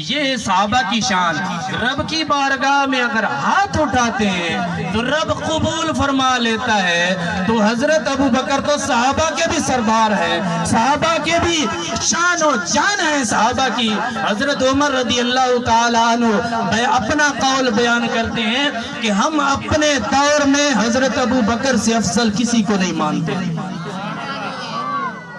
یہ صحابہ کی شان. رب کی بارگاہ میں اگر ہاتھ اٹھاتے ہیں تو رب قبول فرما لیتا ہے. تو حضرت ابو بکر تو صحابہ کے بھی سردار ہیں, صحابہ کے بھی شان و جان ہے صحابہ کی. حضرت عمر رضی اللہ تعالیٰ عنہ اپنا قول بیان کرتے ہیں کہ ہم اپنے دور میں حضرت ابو بکر سے افضل کسی کو نہیں مانتے.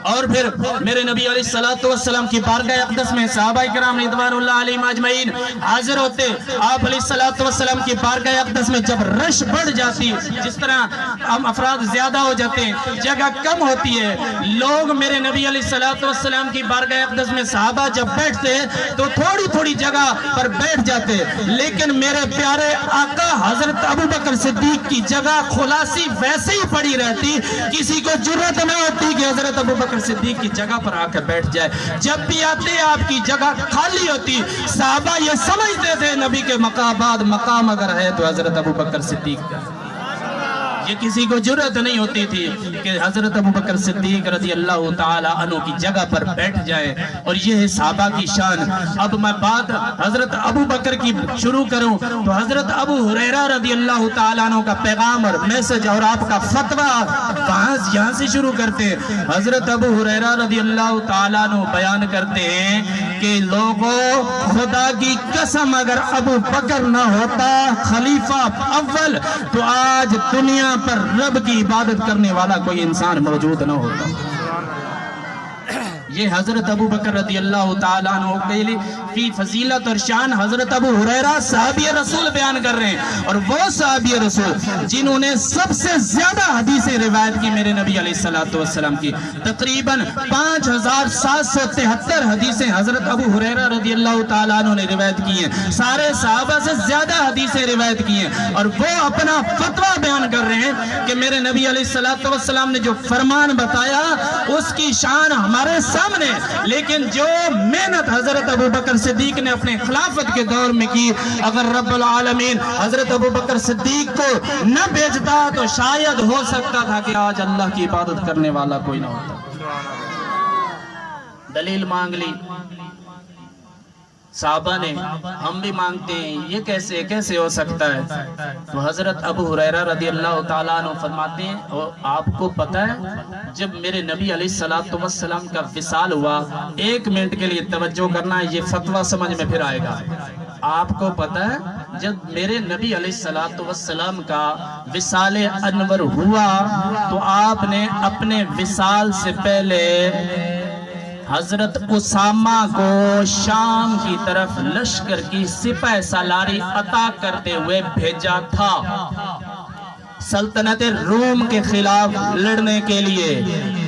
اور پھر میرے نبی علیہ السلام کی بارگاہ اقدس میں صحابہ کرام رضوان اللہ علیہم اجمعین حاضر ہوتے. آپ علیہ السلام کی بارگاہ اقدس میں جب رش بڑھ جاتی, جس طرح ہم افراد زیادہ ہو جاتے ہیں, جگہ کم ہوتی ہے, لوگ میرے نبی علیہ السلام کی بارگاہ اقدس میں صحابہ جب بیٹھتے تو تھوڑی تھوڑی جگہ پر بیٹھ جاتے, لیکن میرے پیارے آقا حضرت ابو بکر صدیق کی جگہ خلاصی ویسے ہی پڑی رہتی. کسی کو جرأت نہ ہوتی کہ حضرت ابو بکر صدیق کی جگہ پر آ کر بیٹھ جائے. جب بھی آتے آپ کی جگہ خالی ہوتی. صحابہ یہ سمجھتے تھے نبی کے مقامات مقام اگر ہے تو حضرت ابو بکر صدیق کا. یہ کسی کو جرأت نہیں ہوتی تھی کہ حضرت ابو بکر صدیق رضی اللہ تعالی عنہ کی جگہ پر بیٹھ جائے. اور یہ ہے صحابہ کی شان. اب میں بات حضرت ابو بکر کی شروع کروں تو حضرت ابو ہریرہ رضی اللہ تعالی عنہ کا پیغام اور میسج اور آپ کا فتویٰ یہاں سے شروع کرتے ہیں. حضرت ابو ہریرہ رضی اللہ تعالی عنہ بیان کرتے ہیں کہ لوگوں, خدا کی قسم اگر ابو بکر نہ ہوتا خلیفہ اول تو آج دنیا پر رب کی عبادت کرنے والا کوئی انسان موجود نہ ہوتا. یہ حضرت ابو بکر رضی اللہ تعالیٰ عنہ کے لیے فی فضیلت اور شان حضرت ابو ہریرہ صحابی رسول بیان کر رہے ہیں. اور وہ صحابی رسول جنہوں نے سب سے زیادہ حدیثیں روایت کی میرے نبی علیہ السلام کی, تقریباً 5773 حدیثیں حضرت ابو ہریرہ رضی اللہ تعالیٰ عنہ نے روایت کی ہیں. سارے صحابہ سے زیادہ حدیثیں روایت کی ہیں. اور وہ اپنا فتویٰ بیان کر رہے ہیں کہ میرے نبی علیہ السلام نے جو فرمان بتایا اس کی شان ہمارے سامنے, لیکن جو محنت حضرت ابو بکر صدیق نے اپنے خلافت کے دور میں کی, اگر رب العالمین حضرت ابو بکر صدیق کو نہ بھیجتا تو شاید ہو سکتا تھا کہ آج اللہ کی عبادت کرنے والا کوئی نہ ہوتا. دلیل مانگ لی صحابہ نے, ہم بھی مانگتے ہیں یہ کیسے ہو سکتا ہے. تو حضرت ابو ہریرہ رضی اللہ تعالیٰ عنہ فرماتے ہیں, اور آپ کو پتہ ہے جب میرے نبی علیہ السلام کا وصال ہوا, 1 منٹ کے لیے توجہ کرنا ہے, یہ فتویٰ سمجھ میں پھر آئے گا. آپ کو پتہ ہے جب میرے نبی علیہ السلام کا وصال انور ہوا تو آپ نے اپنے وصال سے پہلے حضرت اسامہ کو شام کی طرف لشکر کی سپہ سالاری عطا کرتے ہوئے بھیجا تھا سلطنت روم کے خلاف لڑنے کے لیے.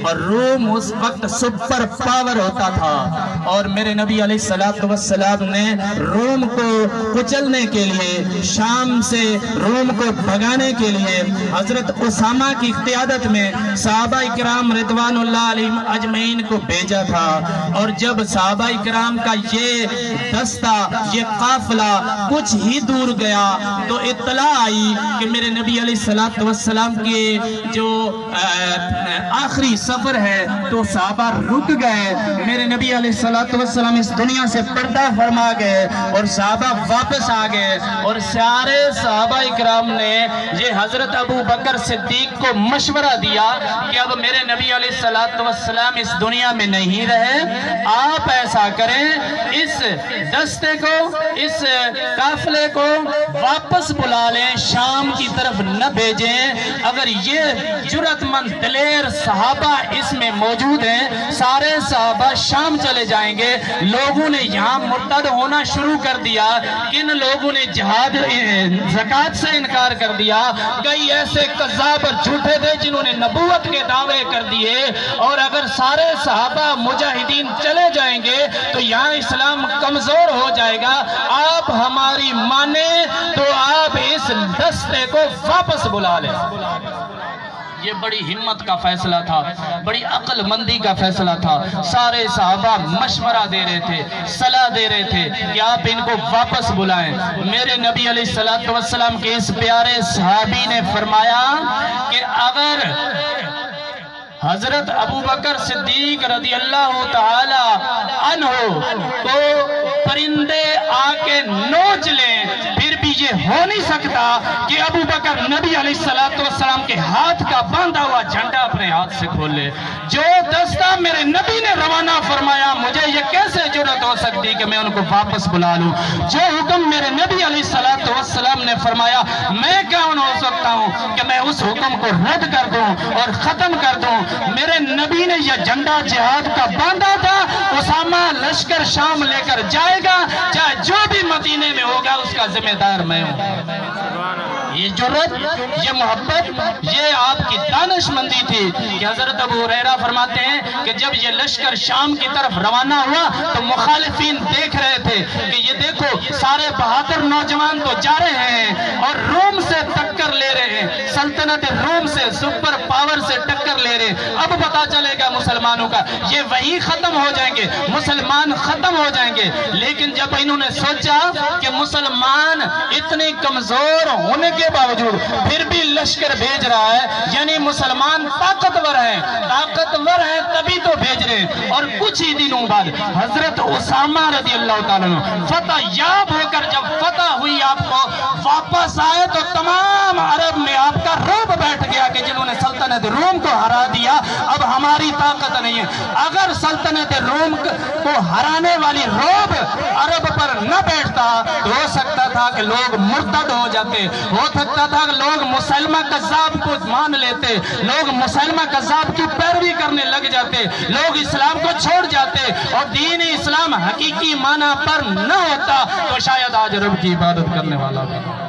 اور روم اس وقت سپر پاور ہوتا تھا, اور میرے نبی علیہ السلام نے روم کو کچلنے کے لیے, شام سے روم کو بھگانے کے لیے حضرت اسامہ کی قیادت میں صحابہ کرام رضوان اللہ علیہم اجمعین کو بھیجا تھا. اور جب صحابہ کرام کا یہ دستہ, یہ قافلہ کچھ ہی دور گیا تو اطلاع آئی کہ میرے نبی علیہ السلام کے جو آخری سفر ہے تو صحابہ رک گئے. میرے نبی علیہ السلام اس دنیا سے پردہ فرما گئے اور صحابہ واپس آ گئے. اور سارے صحابہ اکرام نے یہ حضرت ابو بکر صدیق کو مشورہ دیا کہ اب میرے نبی علیہ السلام اس دنیا میں نہیں رہے, آپ ایسا کریں اس دستے کو, اس قافلے کو واپس بلا لیں, شام کی طرف نہ بھیجیں. اگر یہ جرأت مند دلیر صحابہ اس میں موجود ہیں, سارے صحابہ شام چلے جائیں گے. لوگوں نے یہاں مرتد ہونا شروع کر دیا, کن لوگوں نے جہاد زکوٰۃ سے انکار کر دیا, کئی ایسے کذاب اور جھوٹے تھے جنہوں نے نبوت کے دعوے کر دیے. اور اگر سارے صحابہ مجاہدین چلے جائیں گے تو یہاں اسلام کمزور ہو جائے گا. آپ ہماری مانیں تو آپ اس دستے کو واپس بلا لیں. یہ بڑی ہمت کا فیصلہ تھا, بڑی عقل مندی کا فیصلہ تھا. سارے صحابہ مشورہ دے رہے تھے, صلاح دے رہے تھے کہ آپ ان کو واپس بلائیں. میرے نبی علیہ السلام کے اس پیارے صحابی نے فرمایا کہ اگر حضرت ابو بکر صدیق رضی اللہ تعالی عنہ کو پرندے آ کے نوچ لیں، پھر بھی یہ ہو نہیں سکتا کہ ابو بکر نبی علیہ السلام کے ہاتھ کا باندھا ہوا جھنڈا اپنے ہاتھ سے کھولے۔ جو دستہ میرے نبی نے روانہ فرمایا، مجھے یہ کیسے جرأت ہو سکتی کہ میں ان کو واپس بلا لوں؟ جو حکم میرے نبی علیہ السلام نے فرمایا، میں کون ہو سکتا ہوں کہ میں اس حکم کو رد کر دوں اور ختم کر دوں؟ میرے نبی نے یہ جھنڈا جہاد کا باندھا تھا، اسامہ لشکر شام لے کر جائے گا، چاہے جو بھی مدینے میں ہوگا اس کا ذمہ دار میں ہوں۔ یہ جرأت، یہ محبت، یہ آپ کی دانش مندی تھی کہ حضرت ابو ہریرہ فرماتے ہیں کہ جب یہ لشکر شام کی طرف روانہ ہوا تو مخالفین دیکھ رہے تھے کہ یہ دیکھو سارے بہادر نوجوان تو جا رہے ہیں اور روم سے ٹکر لے رہے ہیں، سلطنت روم سے، سپر پاور سے ٹکر لے رہے ہیں۔ اب پتا چلے گا مسلمانوں کا، یہ وہی ختم ہو جائیں گے، مسلمان ختم ہو جائیں گے۔ لیکن جب انہوں نے سوچا کہ مسلمان اتنے کمزور ہونے کے باوجود پھر بھی لشکر بھیج رہا ہے، یعنی مسلمان طاقتور ہیں تبھی تو بھیج رہے ہیں۔ اور کچھ ہی دنوں بعد حضرت اسامہ رضی اللہ تعالیٰ عنہ فتح یاب ہو کر جب فتح ہوئی، آپ کو واپس آئے تو تمام عرب میں آپ کا رعب بیٹھ گیا کہ جنہوں نے سلطنت روم کو ہرا دیا اب ہماری طاقت نہیں ہے۔ اگر سلطنت روم کو ہرانے والی رعب عرب پر نہ بیٹھتا تو ہو سکتا تھا کہ لوگ مرتد ہو جاتے، ہو سکتا تھا کہ لوگ مسلمہ کذاب کو مان لیتے، لوگ مسلمہ کذاب کی پیروی کرنے لگ جاتے، لوگ اسلام کو چھوڑ جاتے اور دین اسلام حقیقی معنی پر نہ ہوتا تو شاید آج رب کی عبادت کرنے والا بھی